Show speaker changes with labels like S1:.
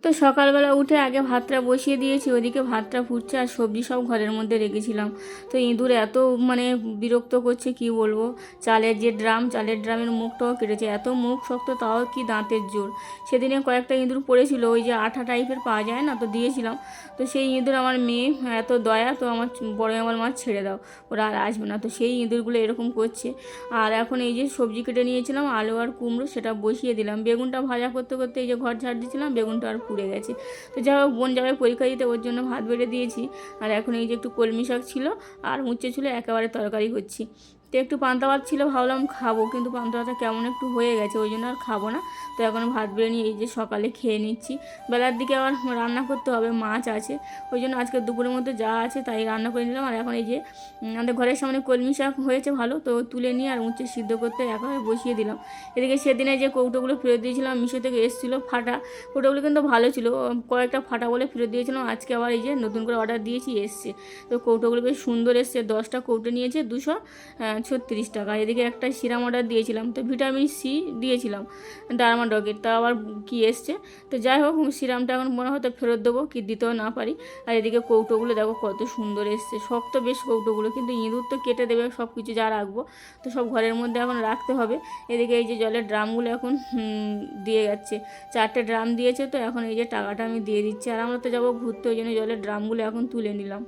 S1: তো সকালবেলা উঠে আগে ভাতটা বসিয়ে দিয়েছি, ওদিকে ভাতটা ফুটছে আর সবজি সব ঘরের মধ্যে রেখেছিলাম। তো ইঁদুর এত মানে বিরক্ত করছে কি বলবো। চালের ড্রামের মুখটাও কেটেছে, এত মুখ শক্ত, তাও কি দাঁতের জোর। সেদিনে কয়েকটা ইঁদুর পড়েছিল, ওই যে আঠা টাইপের পাওয়া যায় না, তো দিয়েছিলাম। তো সেই ইঁদুর আমার মেয়ে এত দয়া, তো আমার বড় আমার মা ছেড়ে দাও, ওরা আর আসবে না। তো সেই ইঁদুরগুলো এরকম করছে। আর এখন এই যে সবজি কেটে নিয়েছিলাম, আলু আর কুমড়ো, সেটা বসিয়ে দিলাম। বেগুনটা ভাজা করতে করতে এই যে ঘর ঝাড় দিয়েছিলাম, বেগুনটা আর পুড়ে গেছে। তো যাই হোক, বোন যাবে পরীক্ষা দিতে, ওর জন্য ভাত বেড়ে দিয়েছি। আর এখন এই যে একটু কলমি শাক ছিল আর উচ্ছে ছিল, একেবারে তরকারি করছি। তো একটু পান্তা ভাত ছিল, ভাবলাম খাবো, কিন্তু পান্তা ভাতটা কেমন একটু হয়ে গেছে, ওই জন্য আর খাবো না। তো এখন ভাত বেড়ে নিয়ে এই যে সকালে খেয়ে নিচ্ছি। বেলার দিকে আবার রান্না করতে হবে, মাছ আছে, ওই জন্য আজকে দুপুরের মধ্যে যা আছে তাই রান্না করে নিলাম। আর এখন এই যে আমাদের ঘরের সামনে কলমি শাক হয়েছে ভালো, তো তুলে নিয়ে আর উচ্ছে সিদ্ধ করতে একেবারে বসিয়ে দিলাম। এদিকে সেদিনে যে কৌটোগুলো ফেরত দিয়েছিলাম, মিশো থেকে এসেছিলো ফাটা কৌটোগুলো, কিন্তু ভালো ছিল, কয়েকটা ফাটা বলে ফেরত দিয়েছিলাম। আজকে আবার এই যে নতুন করে অর্ডার দিয়েছি, এসছে। তো কৌটোগুলো বেশ সুন্দর এসছে, 10টা কৌটো নিয়েছে 236 টাকা। এদিকে একটা সিরাম অর্ডার দিয়েছিলাম, তো ভিটামিন সি দিয়েছিলাম ডার্মাডগের, তা আবার কি এসছে। তো যাই হোক, সিরামটা এখন মনে হয়তো ফেরত দেবো, কি দিতেও না পারি। আর এদিকে কৌটোগুলো দেখো কত সুন্দর এসছে, শক্ত বেশ কৌটোগুলো, কিন্তু ইঁদুর তো কেটে দেবে সব কিছু যা রাখবো, তো সব ঘরের মধ্যে এখন রাখতে হবে। এদিকে এই যে জলের ড্রামগুলো এখন দিয়ে যাচ্ছে, 4টে ড্রাম দিয়েছে। তো এখন এই যে টাকাটা আমি দিয়ে দিচ্ছি, আর আমরা তো যাবো ঘুরতে, ওই জন্য জলের ড্রামগুলো এখন তুলে নিলাম।